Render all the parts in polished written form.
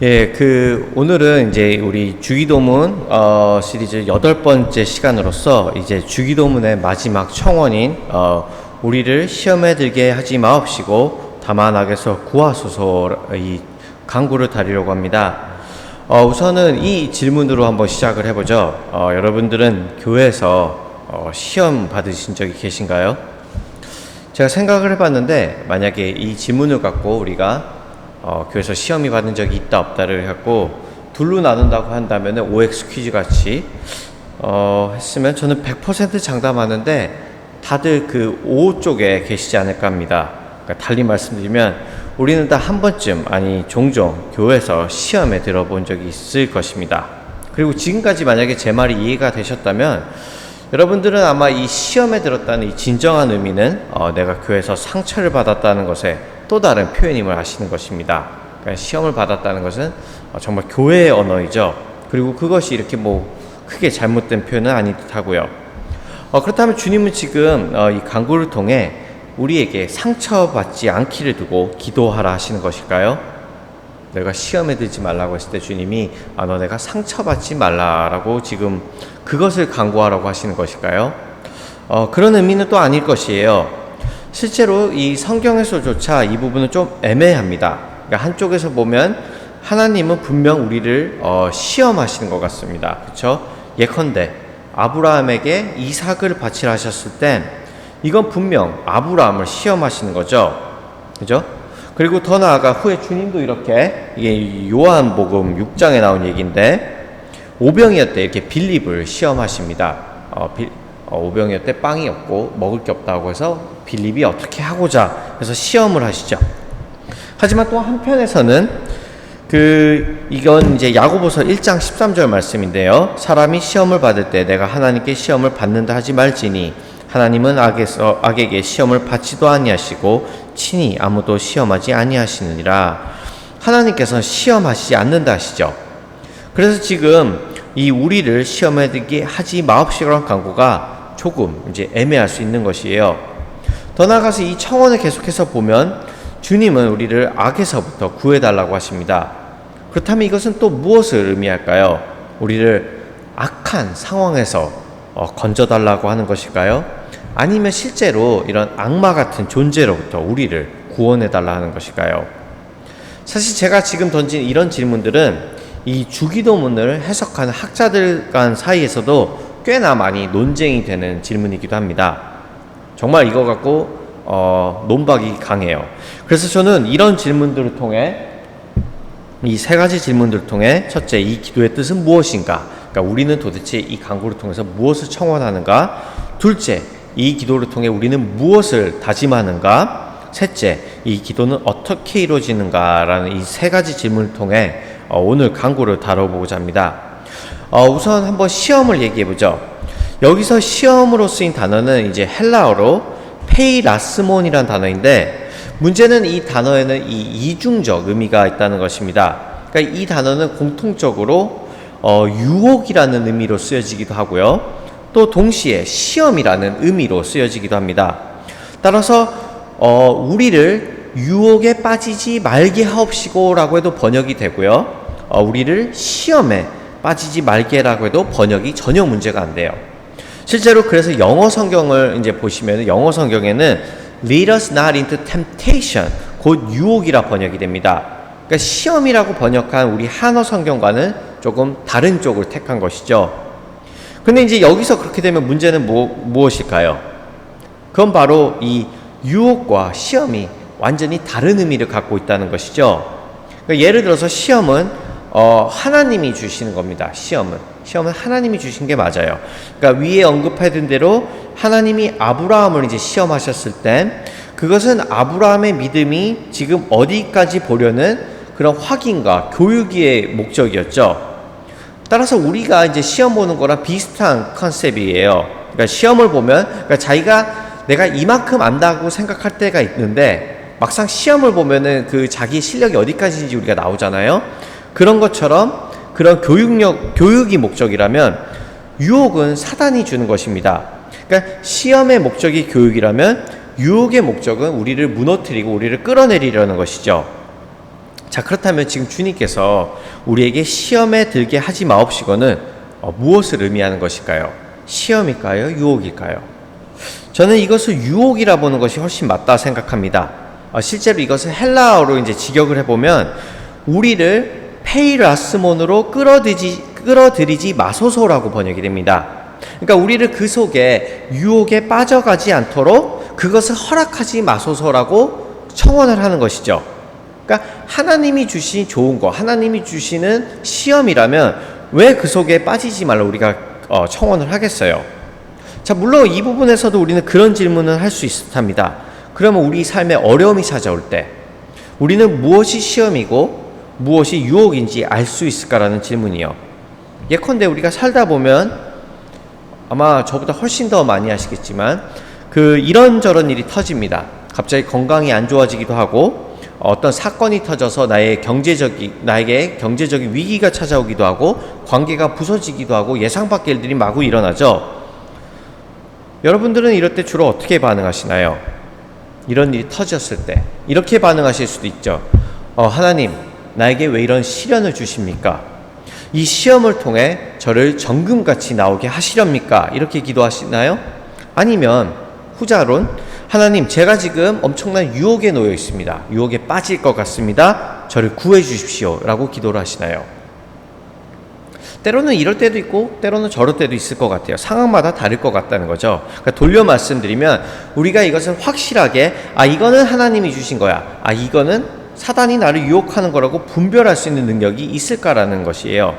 예, 오늘은 이제 우리 주기도문 시리즈 8번째 시간으로서 이제 주기도문의 마지막 청원인 우리를 시험에 들게 하지 마옵시고 다만 악에서 구하소서 이 간구를 다루려고 합니다. 우선은 이 질문으로 한번 시작을 해보죠. 여러분들은 교회에서 시험 받으신 적이 계신가요? 제가 생각을 해봤는데 만약에 이 질문을 갖고 우리가 교회에서 시험이 받은 적이 있다 없다를 갖고 둘로 나눈다고 한다면 OX 퀴즈 같이 했으면 저는 100% 장담하는데 다들 그 O 쪽에 계시지 않을까 합니다. 그러니까 달리 말씀드리면 우리는 다 한 번쯤 아니 종종 교회에서 시험에 들어본 적이 있을 것입니다. 그리고 지금까지 만약에 제 말이 이해가 되셨다면 여러분들은 아마 이 시험에 들었다는 이 진정한 의미는 내가 교회에서 상처를 받았다는 것에 또 다른 표현임을 아시는 것입니다. 그러니까 시험을 받았다는 것은 정말 교회의 언어이죠. 그리고 그것이 이렇게 크게 잘못된 표현은 아닌 듯하고요. 그렇다면 주님은 지금 이 간구를 통해 우리에게 상처받지 않기를 두고 기도하라 하시는 것일까요? 내가 시험에 들지 말라고 했을 때 주님이 너 내가 상처받지 말라라고 지금 그것을 간구하라고 하시는 것일까요? 그런 의미는 또 아닐 것이에요. 실제로 이 성경에서조차 이 부분은 좀 애매합니다. 그러니까 한쪽에서 보면 하나님은 분명 우리를 시험하시는 것 같습니다. 그렇죠? 예컨대 아브라함에게 이삭을 바치라 하셨을 땐 이건 분명 아브라함을 시험하시는 거죠. 그죠? 그리고 더 나아가 후에 주님도 이렇게 이게 요한복음 6장에 나온 얘기인데 오병이어 때 이렇게 빌립을 시험하십니다. 오병이어 때 빵이 없고 먹을 게 없다고 해서 빌립이 어떻게 하고자 해서 시험을 하시죠. 하지만 또 한편에서는 이건 이제 야고보서 1장 13절 말씀인데요. 사람이 시험을 받을 때 내가 하나님께 시험을 받는다 하지 말지니 하나님은 악에게 시험을 받지도 아니하시고 친히 아무도 시험하지 아니하시느니라. 하나님께서는 시험하시지 않는다 하시죠. 그래서 지금 이 우리를 시험에 들게 하지 마옵시라는 간구가 조금 이제 애매할 수 있는 것이에요. 더 나아가서 이 청원을 계속해서 보면 주님은 우리를 악에서부터 구해달라고 하십니다. 그렇다면 이것은 또 무엇을 의미할까요? 우리를 악한 상황에서 건져달라고 하는 것일까요? 아니면 실제로 이런 악마 같은 존재로부터 우리를 구원해달라 하는 것일까요? 사실 제가 지금 던진 이런 질문들은 이 주기도문을 해석하는 학자들 간 사이에서도 꽤나 많이 논쟁이 되는 질문이기도 합니다. 정말 이거 갖고 논박이 강해요. 그래서 저는 이런 질문들을 통해 이 세 가지 질문들을 통해 첫째, 이 기도의 뜻은 무엇인가? 그러니까 우리는 도대체 이 간구를 통해서 무엇을 청원하는가? 둘째, 이 기도를 통해 우리는 무엇을 다짐하는가? 셋째, 이 기도는 어떻게 이루어지는가라는 이 세 가지 질문을 통해 오늘 간구를 다뤄보고자 합니다. 우선 한번 시험을 얘기해보죠. 여기서 시험으로 쓰인 단어는 이제 헬라어로 페이라스몬이라는 단어인데 문제는 이 단어에는 이 이중적 의미가 있다는 것입니다. 그러니까 이 단어는 공통적으로 유혹이라는 의미로 쓰여지기도 하고요. 또 동시에 시험이라는 의미로 쓰여지기도 합니다. 따라서 우리를 유혹에 빠지지 말게 하옵시고라고 해도 번역이 되고요. 우리를 시험에 빠지지 말게라고 해도 번역이 전혀 문제가 안 돼요. 실제로 그래서 영어 성경을 이제 보시면 영어 성경에는 lead us not into temptation 곧 유혹이라 번역이 됩니다. 그러니까 시험이라고 번역한 우리 한어 성경과는 조금 다른 쪽을 택한 것이죠. 근데 이제 여기서 그렇게 되면 문제는 무엇일까요? 그건 바로 이 유혹과 시험이 완전히 다른 의미를 갖고 있다는 것이죠. 그러니까 예를 들어서 시험은 하나님이 주시는 겁니다. 시험은 하나님이 주신 게 맞아요. 그러니까 위에 언급해둔 대로 하나님이 아브라함을 이제 시험하셨을 땐 그것은 아브라함의 믿음이 지금 어디까지 보려는 그런 확인과 교육의 목적이었죠. 따라서 우리가 이제 시험 보는 거랑 비슷한 컨셉이에요. 그러니까 시험을 보면 내가 이만큼 안다고 생각할 때가 있는데 막상 시험을 보면은 그 자기 실력이 어디까지인지 우리가 나오잖아요. 그런 것처럼 그런 교육이 목적이라면 유혹은 사단이 주는 것입니다. 그러니까 시험의 목적이 교육이라면 유혹의 목적은 우리를 무너뜨리고 우리를 끌어내리려는 것이죠. 자, 그렇다면 지금 주님께서 우리에게 시험에 들게 하지 마옵시고는 무엇을 의미하는 것일까요? 시험일까요? 유혹일까요? 저는 이것을 유혹이라 보는 것이 훨씬 맞다 생각합니다. 실제로 이것을 헬라어로 이제 직역을 해보면 우리를 페이라스몬으로 끌어들이지 마소서라고 번역이 됩니다. 그러니까 우리를 그 속에 유혹에 빠져가지 않도록 그것을 허락하지 마소서라고 청원을 하는 것이죠. 그러니까 하나님이 주신 좋은 거, 하나님이 주시는 시험이라면 왜 그 속에 빠지지 말라 우리가 청원을 하겠어요? 자, 물론 이 부분에서도 우리는 그런 질문을 할 수 있습니다. 그러면 우리 삶에 어려움이 찾아올 때 우리는 무엇이 시험이고 무엇이 유혹인지 알 수 있을까라는 질문이요. 예컨대 우리가 살다 보면 아마 저보다 훨씬 더 많이 아시겠지만 이런저런 일이 터집니다. 갑자기 건강이 안 좋아지기도 하고 어떤 사건이 터져서 나에게 경제적인 위기가 찾아오기도 하고 관계가 부서지기도 하고 예상 밖의 일들이 마구 일어나죠. 여러분들은 이럴 때 주로 어떻게 반응하시나요? 이런 일이 터졌을 때 이렇게 반응하실 수도 있죠. 하나님, 나에게 왜 이런 시련을 주십니까? 이 시험을 통해 저를 정금같이 나오게 하시렵니까? 이렇게 기도하시나요? 아니면 후자론, 하나님, 제가 지금 엄청난 유혹에 놓여 있습니다. 유혹에 빠질 것 같습니다. 저를 구해 주십시오 라고 기도를 하시나요? 때로는 이럴 때도 있고 때로는 저럴 때도 있을 것 같아요. 상황마다 다를 것 같다는 거죠. 그러니까 돌려 말씀드리면 우리가 이것은 확실하게 이거는 하나님이 주신 거야, 이거는 사단이 나를 유혹하는 거라고 분별할 수 있는 능력이 있을까라는 것이에요.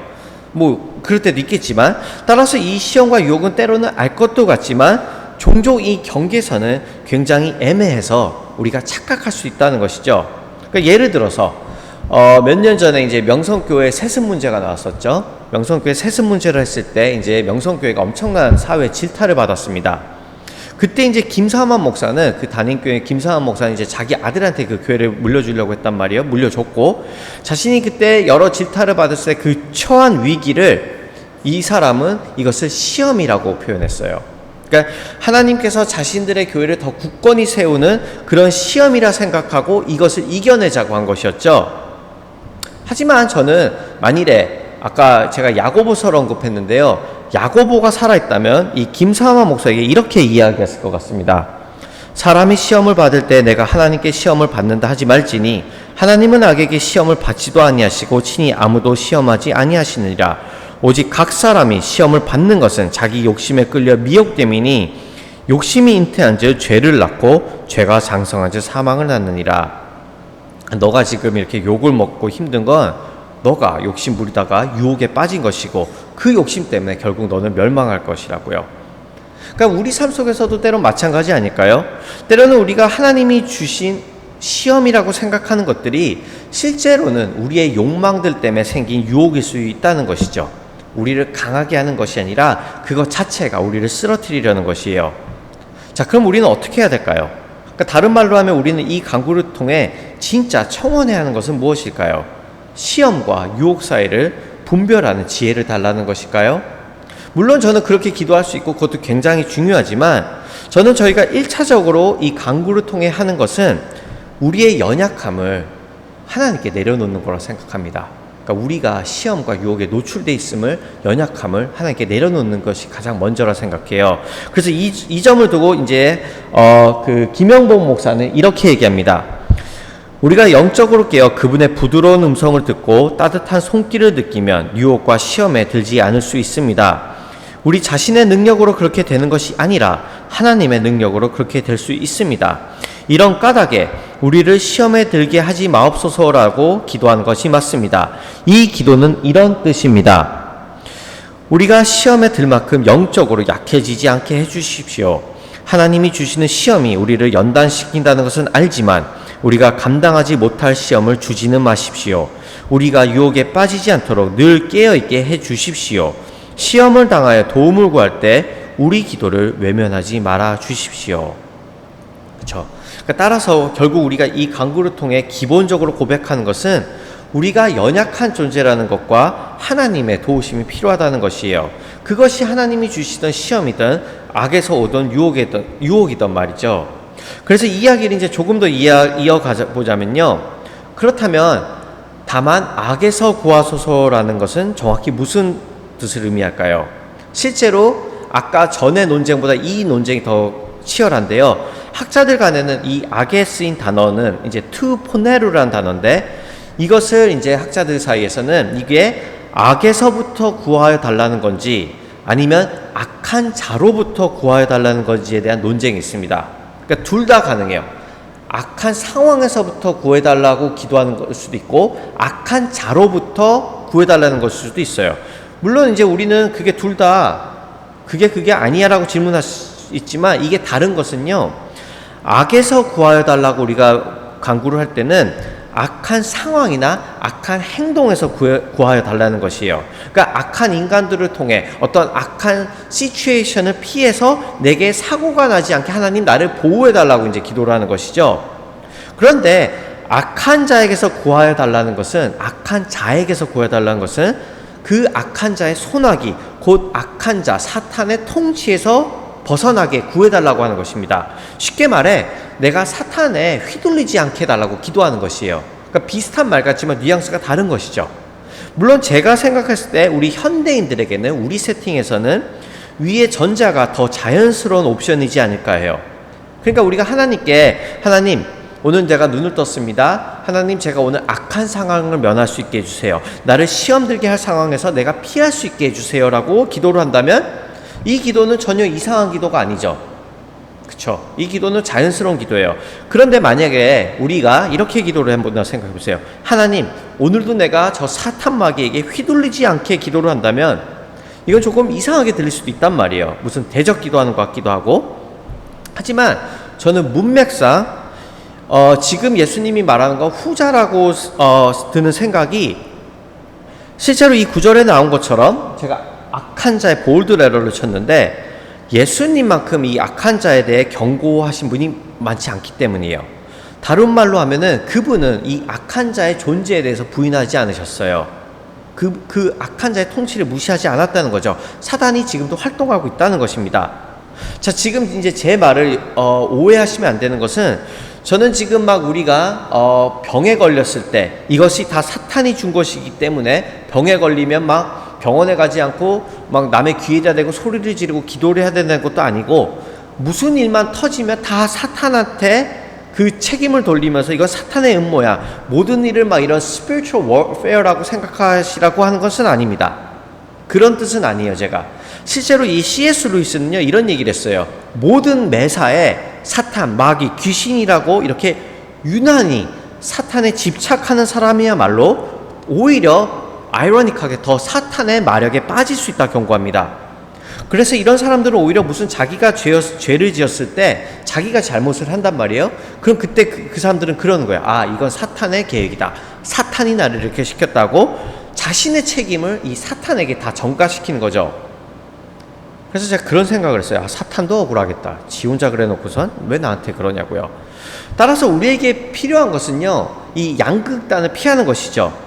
그럴 때도 있겠지만, 따라서 이 시험과 유혹은 때로는 알 것도 같지만 종종 이 경계선은 굉장히 애매해서 우리가 착각할 수 있다는 것이죠. 그러니까 예를 들어서 몇 년 전에 이제 명성교회 세습 문제가 나왔었죠. 명성교회 세습 문제를 했을 때 이제 명성교회가 엄청난 사회 질타를 받았습니다. 그때 이제 김사만 목사는, 그 담임교회 김사만 목사는 이제 자기 아들한테 그 교회를 물려주려고 했단 말이에요. 물려줬고, 자신이 그때 여러 질타를 받았을 때 그 처한 위기를 이 사람은 이것을 시험이라고 표현했어요. 그러니까 하나님께서 자신들의 교회를 더 굳건히 세우는 그런 시험이라 생각하고 이것을 이겨내자고 한 것이었죠. 하지만 저는 만일에 아까 제가 야고보서를 언급했는데요, 야고보가 살아있다면 이 김사만 목사에게 이렇게 이야기했을 것 같습니다. 사람이 시험을 받을 때 내가 하나님께 시험을 받는다 하지 말지니 하나님은 악에게 시험을 받지도 아니하시고 친히 아무도 시험하지 아니하시느니라. 오직 각 사람이 시험을 받는 것은 자기 욕심에 끌려 미혹됨이니 욕심이 잉태한즉 죄를 낳고 죄가 장성한즉 사망을 낳느니라. 너가 지금 이렇게 욕을 먹고 힘든 건 너가 욕심 부리다가 유혹에 빠진 것이고 그 욕심 때문에 결국 너는 멸망할 것이라고요. 그러니까 우리 삶 속에서도 때론 마찬가지 아닐까요? 때로는 우리가 하나님이 주신 시험이라고 생각하는 것들이 실제로는 우리의 욕망들 때문에 생긴 유혹일 수 있다는 것이죠. 우리를 강하게 하는 것이 아니라 그것 자체가 우리를 쓰러뜨리려는 것이에요. 자, 그럼 우리는 어떻게 해야 될까요? 그러니까 다른 말로 하면 우리는 이 강구를 통해 진짜 청원해야 하는 것은 무엇일까요? 시험과 유혹 사이를 분별하는 지혜를 달라는 것일까요? 물론 저는 그렇게 기도할 수 있고 그것도 굉장히 중요하지만, 저는 저희가 1차적으로 이 강구를 통해 하는 것은 우리의 연약함을 하나님께 내려놓는 거라고 생각합니다. 그러니까 우리가 시험과 유혹에 노출돼 있음을, 연약함을 하나님께 내려놓는 것이 가장 먼저라 생각해요. 그래서 이 점을 두고 이제 김영복 목사는 이렇게 얘기합니다. 우리가 영적으로 깨어 그분의 부드러운 음성을 듣고 따뜻한 손길을 느끼면 유혹과 시험에 들지 않을 수 있습니다. 우리 자신의 능력으로 그렇게 되는 것이 아니라 하나님의 능력으로 그렇게 될 수 있습니다. 이런 까닭에 우리를 시험에 들게 하지 마옵소서라고 기도한 것이 맞습니다. 이 기도는 이런 뜻입니다. 우리가 시험에 들 만큼 영적으로 약해지지 않게 해주십시오. 하나님이 주시는 시험이 우리를 연단시킨다는 것은 알지만 우리가 감당하지 못할 시험을 주지는 마십시오. 우리가 유혹에 빠지지 않도록 늘 깨어있게 해주십시오. 시험을 당하여 도움을 구할 때 우리 기도를 외면하지 말아 주십시오. 그렇죠? 그러니까 따라서 결국 우리가 이 강구를 통해 기본적으로 고백하는 것은 우리가 연약한 존재라는 것과 하나님의 도우심이 필요하다는 것이에요. 그것이 하나님이 주시던 시험이든 악에서 오던 유혹이든 말이죠. 그래서 이 이야기를 이제 조금 더 이어가 보자면요. 그렇다면 다만 악에서 구하소서라는 것은 정확히 무슨 뜻을 의미할까요? 실제로 아까 전의 논쟁보다 이 논쟁이 더 치열한데요. 학자들 간에는 이 악에 쓰인 단어는 이제 투포네루라는 단어인데, 이것을 이제 학자들 사이에서는 이게 악에서부터 구하여 달라는 건지 아니면 악한 자로부터 구하여 달라는 건지에 대한 논쟁이 있습니다. 그러니까 둘 다 가능해요. 악한 상황에서부터 구해달라고 기도하는 걸 수도 있고 악한 자로부터 구해달라는 것일 수도 있어요. 물론 이제 우리는 그게 둘 다 그게 아니야 라고 질문할 수 있지만, 이게 다른 것은요, 악에서 구하여 달라고 우리가 간구를 할 때는 악한 상황이나 악한 행동에서 구하여 달라는 것이에요. 그러니까 악한 인간들을 통해 어떤 악한 시츄에이션을 피해서 내게 사고가 나지 않게 하나님 나를 보호해 달라고 이제 기도를 하는 것이죠. 그런데 악한 자에게서 구하여 달라는 것은, 악한 자에게서 구하여 달라는 것은 그 악한 자의 손아귀, 곧 악한 자 사탄의 통치에서 벗어나게 구해달라고 하는 것입니다. 쉽게 말해 내가 사탄에 휘둘리지 않게 해달라고 기도하는 것이에요. 그러니까 비슷한 말 같지만 뉘앙스가 다른 것이죠. 물론 제가 생각했을 때 우리 현대인들에게는, 우리 세팅에서는 위의 전자가 더 자연스러운 옵션이지 않을까 해요. 그러니까 우리가 하나님께, 하나님 오늘 내가 눈을 떴습니다. 하나님 제가 오늘 악한 상황을 면할 수 있게 해주세요. 나를 시험 들게 할 상황에서 내가 피할 수 있게 해주세요 라고 기도를 한다면, 이 기도는 전혀 이상한 기도가 아니죠. 그쵸? 이 기도는 자연스러운 기도예요. 그런데 만약에 우리가 이렇게 기도를 한번 생각해 보세요. 하나님, 오늘도 내가 저 사탄 마귀에게 휘둘리지 않게 기도를 한다면 이건 조금 이상하게 들릴 수도 있단 말이에요. 무슨 대적 기도하는 것 같기도 하고. 하지만 저는 문맥상 지금 예수님이 말하는 건 후자라고 드는 생각이, 실제로 이 구절에 나온 것처럼 제가 악한 자의 볼드 레러를 쳤는데, 예수님만큼 이 악한 자에 대해 경고하신 분이 많지 않기 때문이에요. 다른 말로 하면은 그분은 이 악한 자의 존재에 대해서 부인하지 않으셨어요. 그 악한 자의 통치를 무시하지 않았다는 거죠. 사단이 지금도 활동하고 있다는 것입니다. 자, 지금 이제 제 말을 오해하시면 안 되는 것은, 저는 지금 막 우리가 병에 걸렸을 때 이것이 다 사탄이 준 것이기 때문에 병에 걸리면 막 병원에 가지 않고 막 남의 귀에다 대고 소리를 지르고 기도를 해야 되는 것도 아니고, 무슨 일만 터지면 다 사탄한테 그 책임을 돌리면서 이건 사탄의 음모야, 모든 일을 막 이런 spiritual warfare라고 생각하시라고 하는 것은 아닙니다. 그런 뜻은 아니에요. 제가 실제로 이 C.S. 루이스는요 이런 얘기를 했어요. 모든 매사에 사탄, 마귀, 귀신이라고 이렇게 유난히 사탄에 집착하는 사람이야말로 오히려 아이러니하게 더 사탄의 마력에 빠질 수 있다 경고합니다. 그래서 이런 사람들은 오히려 무슨 자기가 죄를 지었을 때 자기가 잘못을 한단 말이에요. 그럼 그때 그 사람들은 그러는 거야. 아, 이건 사탄의 계획이다. 사탄이 나를 이렇게 시켰다고 자신의 책임을 이 사탄에게 다 전가시키는 거죠. 그래서 제가 그런 생각을 했어요. 아, 사탄도 억울하겠다. 지 혼자 그래 놓고선 왜 나한테 그러냐고요. 따라서 우리에게 필요한 것은요, 이 양극단을 피하는 것이죠.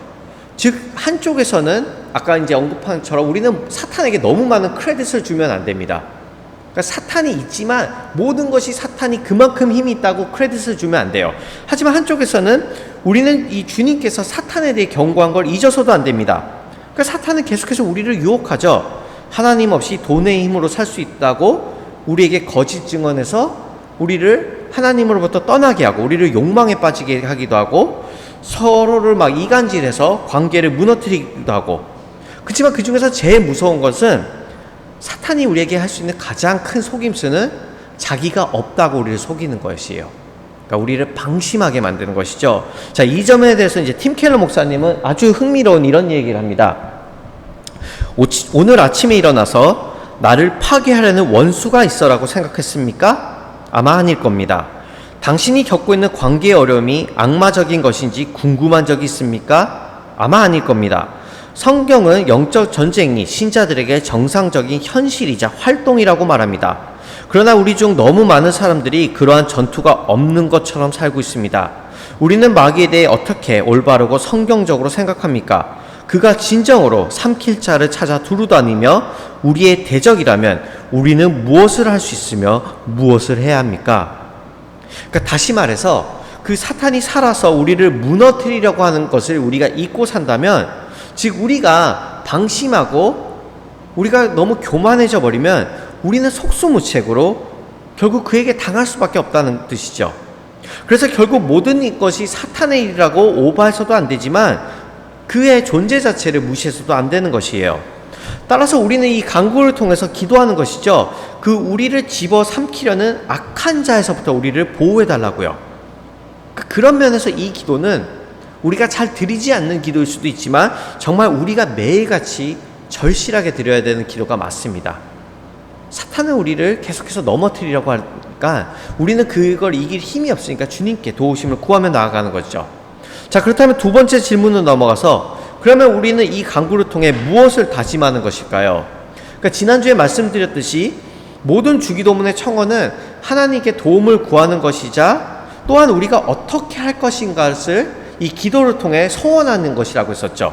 즉, 한쪽에서는 아까 이제 언급한 것처럼 우리는 사탄에게 너무 많은 크레딧을 주면 안 됩니다. 그러니까 사탄이 있지만 모든 것이 사탄이 그만큼 힘이 있다고 크레딧을 주면 안 돼요. 하지만 한쪽에서는 우리는 이 주님께서 사탄에 대해 경고한 걸 잊어서도 안 됩니다. 그러니까 사탄은 계속해서 우리를 유혹하죠. 하나님 없이 돈의 힘으로 살 수 있다고 우리에게 거짓 증언해서 우리를 하나님으로부터 떠나게 하고 우리를 욕망에 빠지게 하기도 하고 서로를 막 이간질해서 관계를 무너뜨리기도 하고. 그렇지만 그 중에서 제일 무서운 것은 사탄이 우리에게 할 수 있는 가장 큰 속임수는 자기가 없다고 우리를 속이는 것이에요. 그러니까 우리를 방심하게 만드는 것이죠. 자, 이 점에 대해서 이제 팀 켈러 목사님은 아주 흥미로운 이런 얘기를 합니다. 오늘 아침에 일어나서 나를 파괴하려는 원수가 있어라고 생각했습니까? 아마 아닐 겁니다. 당신이 겪고 있는 관계의 어려움이 악마적인 것인지 궁금한 적이 있습니까? 아마 아닐 겁니다. 성경은 영적 전쟁이 신자들에게 정상적인 현실이자 활동이라고 말합니다. 그러나 우리 중 너무 많은 사람들이 그러한 전투가 없는 것처럼 살고 있습니다. 우리는 마귀에 대해 어떻게 올바르고 성경적으로 생각합니까? 그가 진정으로 삼킬 자를 찾아 두루다니며 우리의 대적이라면 우리는 무엇을 할 수 있으며 무엇을 해야 합니까? 그러니까 다시 말해서 그 사탄이 살아서 우리를 무너뜨리려고 하는 것을 우리가 잊고 산다면, 즉 우리가 방심하고 우리가 너무 교만해져 버리면 우리는 속수무책으로 결국 그에게 당할 수밖에 없다는 뜻이죠. 그래서 결국 모든 것이 사탄의 일이라고 오버해서도 안 되지만 그의 존재 자체를 무시해서도 안 되는 것이에요. 따라서 우리는 이 간구를 통해서 기도하는 것이죠. 그 우리를 집어삼키려는 악한 자에서부터 우리를 보호해 달라고요. 그런 면에서 이 기도는 우리가 잘 드리지 않는 기도일 수도 있지만 정말 우리가 매일같이 절실하게 드려야 되는 기도가 맞습니다. 사탄은 우리를 계속해서 넘어뜨리려고 하니까 우리는 그걸 이길 힘이 없으니까 주님께 도우심을 구하며 나아가는 거죠. 자, 그렇다면 두 번째 질문으로 넘어가서, 그러면 우리는 이 간구를 통해 무엇을 다짐하는 것일까요? 그러니까 지난주에 말씀드렸듯이 모든 주기도문의 청원은 하나님께 도움을 구하는 것이자 또한 우리가 어떻게 할 것인가를 이 기도를 통해 소원하는 것이라고 했었죠.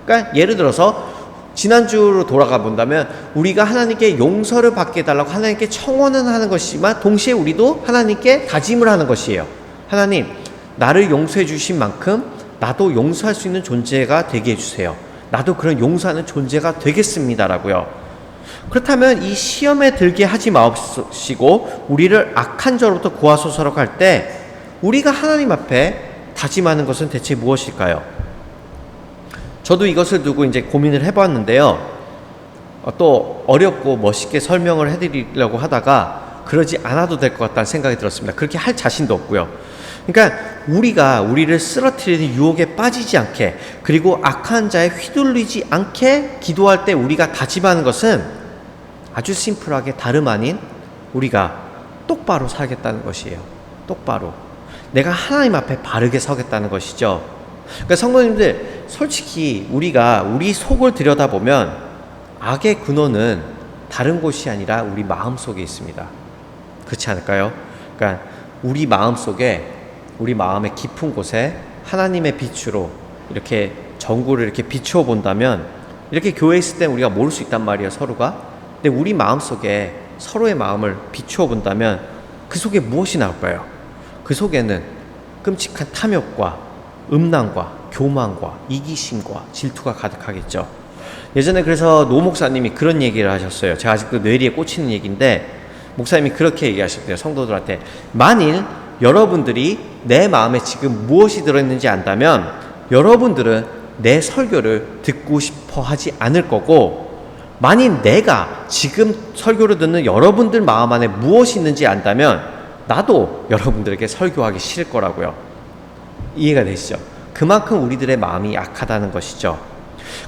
그러니까 예를 들어서 지난주로 돌아가 본다면 우리가 하나님께 용서를 받게 해달라고 하나님께 청원은 하는 것이지만 동시에 우리도 하나님께 다짐을 하는 것이에요. 하나님, 나를 용서해 주신 만큼 나도 용서할 수 있는 존재가 되게 해주세요. 나도 그런 용서하는 존재가 되겠습니다라고요. 그렇다면 이 시험에 들게 하지 마옵시고 우리를 악한 자로부터 구하소서라고 할 때 우리가 하나님 앞에 다짐하는 것은 대체 무엇일까요? 저도 이것을 두고 이제 고민을 해봤는데요. 또 어렵고 멋있게 설명을 해드리려고 하다가 그러지 않아도 될 것 같다는 생각이 들었습니다. 그렇게 할 자신도 없고요. 그러니까 우리가 우리를 쓰러뜨리는 유혹에 빠지지 않게, 그리고 악한 자에 휘둘리지 않게 기도할 때 우리가 다짐하는 것은 아주 심플하게 다름 아닌 우리가 똑바로 살겠다는 것이에요. 똑바로. 내가 하나님 앞에 바르게 서겠다는 것이죠. 그러니까 성도님들, 솔직히 우리가 우리 속을 들여다보면 악의 근원은 다른 곳이 아니라 우리 마음속에 있습니다. 그렇지 않을까요? 그러니까 우리 마음속에, 우리 마음의 깊은 곳에 하나님의 빛으로 이렇게 전구를 이렇게 비추어 본다면, 이렇게 교회에 있을 때 우리가 모를 수 있단 말이에요, 서로가. 근데 우리 마음속에 서로의 마음을 비추어 본다면 그 속에 무엇이 나올까요? 그 속에는 끔찍한 탐욕과 음란과 교만과 이기심과 질투가 가득하겠죠. 예전에 그래서 노 목사님이 그런 얘기를 하셨어요. 제가 아직도 뇌리에 꽂히는 얘기인데, 목사님이 그렇게 얘기하셨대요. 성도들한테, 만일 여러분들이 내 마음에 지금 무엇이 들어있는지 안다면 여러분들은 내 설교를 듣고 싶어 하지 않을 거고, 만일 내가 지금 설교를 듣는 여러분들 마음 안에 무엇이 있는지 안다면 나도 여러분들에게 설교하기 싫을 거라고요. 이해가 되시죠? 그만큼 우리들의 마음이 약하다는 것이죠.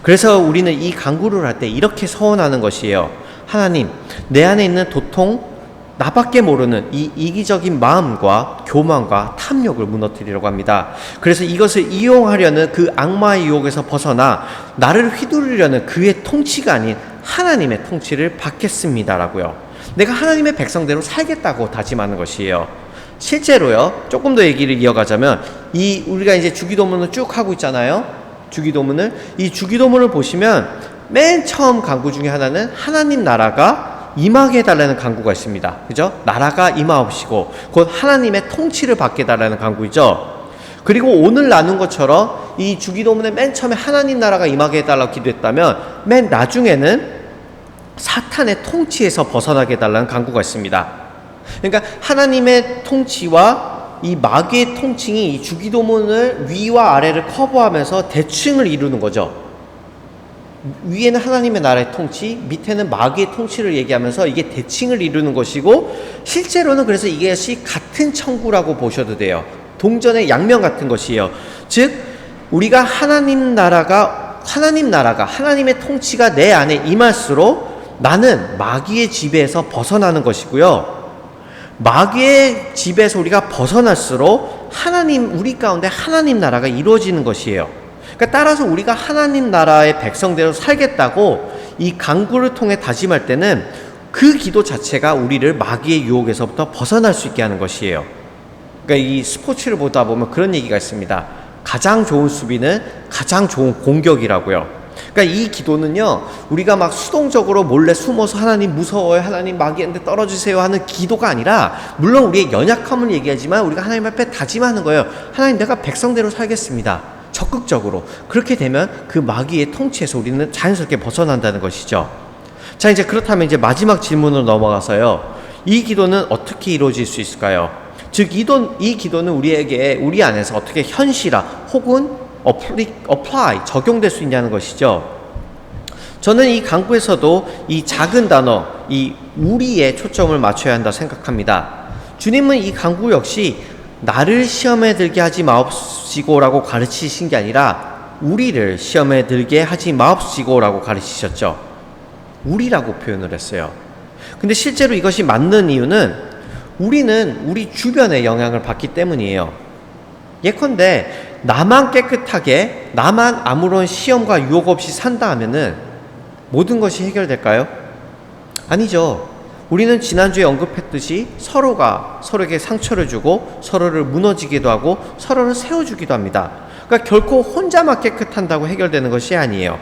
그래서 우리는 이 간구를 할 때 이렇게 서원하는 것이에요. 하나님, 내 안에 있는 도통 나밖에 모르는 이 이기적인 마음과 교만과 탐욕을 무너뜨리려고 합니다. 그래서 이것을 이용하려는 그 악마의 유혹에서 벗어나 나를 휘두르려는 그의 통치가 아닌 하나님의 통치를 받겠습니다라고요. 내가 하나님의 백성대로 살겠다고 다짐하는 것이에요. 실제로요, 조금 더 얘기를 이어가자면, 우리가 이제 주기도문을 쭉 하고 있잖아요. 이 주기도문을 보시면 맨 처음 간구 중에 하나는 하나님 나라가 임하게 해달라는 간구가 있습니다. 그죠? 나라가 임하옵시고 곧 하나님의 통치를 받게 해달라는 간구이죠. 그리고 오늘 나눈 것처럼 이 주기도문의 맨 처음에 하나님 나라가 임하게 해달라고 기도했다면 맨 나중에는 사탄의 통치에서 벗어나게 해달라는 간구가 있습니다. 그러니까 하나님의 통치와 이 마귀의 통칭이 이 주기도문을 위와 아래를 커버하면서 대칭을 이루는 거죠. 위에는 하나님의 나라의 통치, 밑에는 마귀의 통치를 얘기하면서 이게 대칭을 이루는 것이고, 실제로는 그래서 이것이 같은 천구라고 보셔도 돼요. 동전의 양면 같은 것이에요. 즉 우리가 하나님의 하나님의 통치가 내 안에 임할수록 나는 마귀의 지배에서 벗어나는 것이고요, 마귀의 지배에서 우리가 벗어날수록 우리 가운데 하나님 나라가 이루어지는 것이에요. 그러니까 따라서 우리가 하나님 나라의 백성대로 살겠다고 이 간구를 통해 다짐할 때는 그 기도 자체가 우리를 마귀의 유혹에서부터 벗어날 수 있게 하는 것이에요. 그러니까 이 스포츠를 보다 보면 그런 얘기가 있습니다. 가장 좋은 수비는 가장 좋은 공격이라고요. 그러니까 이 기도는요, 우리가 막 수동적으로 몰래 숨어서 하나님 무서워요, 하나님 마귀한테 떨어지세요 하는 기도가 아니라, 물론 우리의 연약함을 얘기하지만 우리가 하나님 앞에 다짐하는 거예요. 하나님, 내가 백성대로 살겠습니다. 적극적으로. 그렇게 되면 그 마귀의 통치에서 우리는 자연스럽게 벗어난다는 것이죠. 자, 이제 그렇다면 이제 마지막 질문으로 넘어가서요, 이 기도는 어떻게 이루어질 수 있을까요? 즉, 이 기도는 우리 안에서 어떻게 현실화 혹은 apply, 적용될 수 있냐는 것이죠. 저는 이 간구에서도 이 작은 단어, 이 우리에 초점을 맞춰야 한다 생각합니다. 주님은 이 간구 역시 나를 시험에 들게 하지 마옵시고라고 가르치신 게 아니라 우리를 시험에 들게 하지 마옵시고라고 가르치셨죠. 우리라고 표현을 했어요. 근데 실제로 이것이 맞는 이유는 우리는 우리 주변의 영향을 받기 때문이에요. 예컨대 나만 깨끗하게, 나만 아무런 시험과 유혹 없이 산다 하면은 모든 것이 해결될까요? 아니죠. 우리는 지난주에 언급했듯이 서로가 서로에게 상처를 주고 서로를 무너지기도 하고 서로를 세워주기도 합니다. 그러니까 결코 혼자만 깨끗한다고 해결되는 것이 아니에요.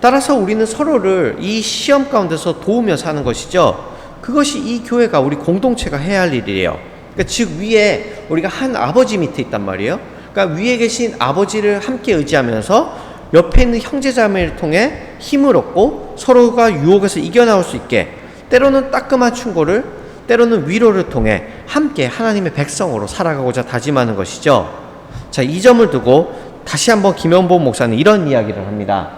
따라서 우리는 서로를 이 시험 가운데서 도우며 사는 것이죠. 그것이 이 교회가, 우리 공동체가 해야 할 일이에요. 그러니까 즉 위에 우리가 한 아버지 밑에 있단 말이에요. 그러니까 위에 계신 아버지를 함께 의지하면서 옆에 있는 형제자매를 통해 힘을 얻고 서로가 유혹에서 이겨나올 수 있게, 때로는 따끔한 충고를, 때로는 위로를 통해 함께 하나님의 백성으로 살아가고자 다짐하는 것이죠. 자, 이 점을 두고 다시 한번 김영복 목사는 이런 이야기를 합니다.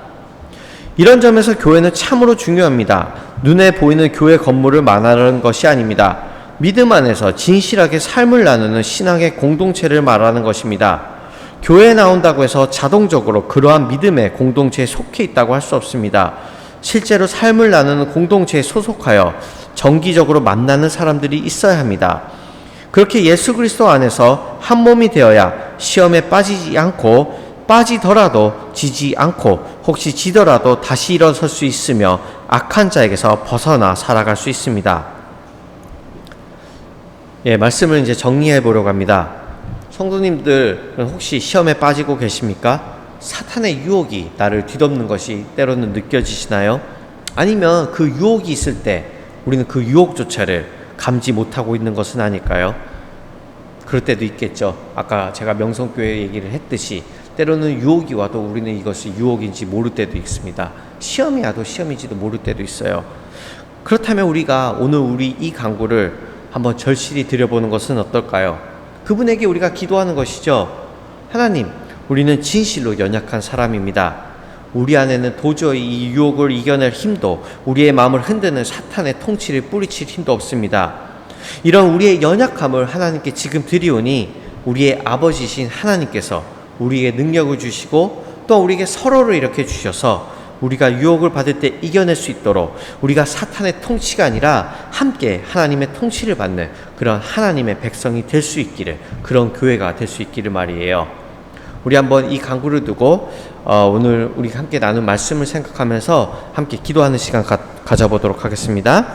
이런 점에서 교회는 참으로 중요합니다. 눈에 보이는 교회 건물을 말하는 것이 아닙니다. 믿음 안에서 진실하게 삶을 나누는 신앙의 공동체를 말하는 것입니다. 교회에 나온다고 해서 자동적으로 그러한 믿음의 공동체에 속해 있다고 할 수 없습니다. 실제로 삶을 나누는 공동체에 소속하여 정기적으로 만나는 사람들이 있어야 합니다. 그렇게 예수 그리스도 안에서 한 몸이 되어야 시험에 빠지지 않고, 빠지더라도 지지 않고, 혹시 지더라도 다시 일어설 수 있으며 악한 자에게서 벗어나 살아갈 수 있습니다. 예, 말씀을 이제 정리해 보려고 합니다. 성도님들은 혹시 시험에 빠지고 계십니까? 사탄의 유혹이 나를 뒤덮는 것이 때로는 느껴지시나요? 아니면 그 유혹이 있을 때 우리는 그 유혹조차를 감지 못하고 있는 것은 아닐까요? 그럴 때도 있겠죠. 아까 제가 명성교회 얘기를 했듯이 때로는 유혹이 와도 우리는 이것이 유혹인지 모를 때도 있습니다. 시험이 와도 시험인지도 모를 때도 있어요. 그렇다면 우리가 오늘 우리 이 간구를 한번 절실히 들여보는 것은 어떨까요? 그분에게 우리가 기도하는 것이죠. 하나님, 우리는 진실로 연약한 사람입니다. 우리 안에는 도저히 이 유혹을 이겨낼 힘도, 우리의 마음을 흔드는 사탄의 통치를 뿌리칠 힘도 없습니다. 이런 우리의 연약함을 하나님께 지금 드리오니 우리의 아버지신 하나님께서 우리에게 능력을 주시고 또 우리에게 서로를 이렇게 주셔서 우리가 유혹을 받을 때 이겨낼 수 있도록, 우리가 사탄의 통치가 아니라 함께 하나님의 통치를 받는 그런 하나님의 백성이 될 수 있기를, 그런 교회가 될 수 있기를 말이에요. 우리 한번 이 간구를 두고 오늘 우리 함께 나눈 말씀을 생각하면서 함께 기도하는 시간 가져보도록 하겠습니다.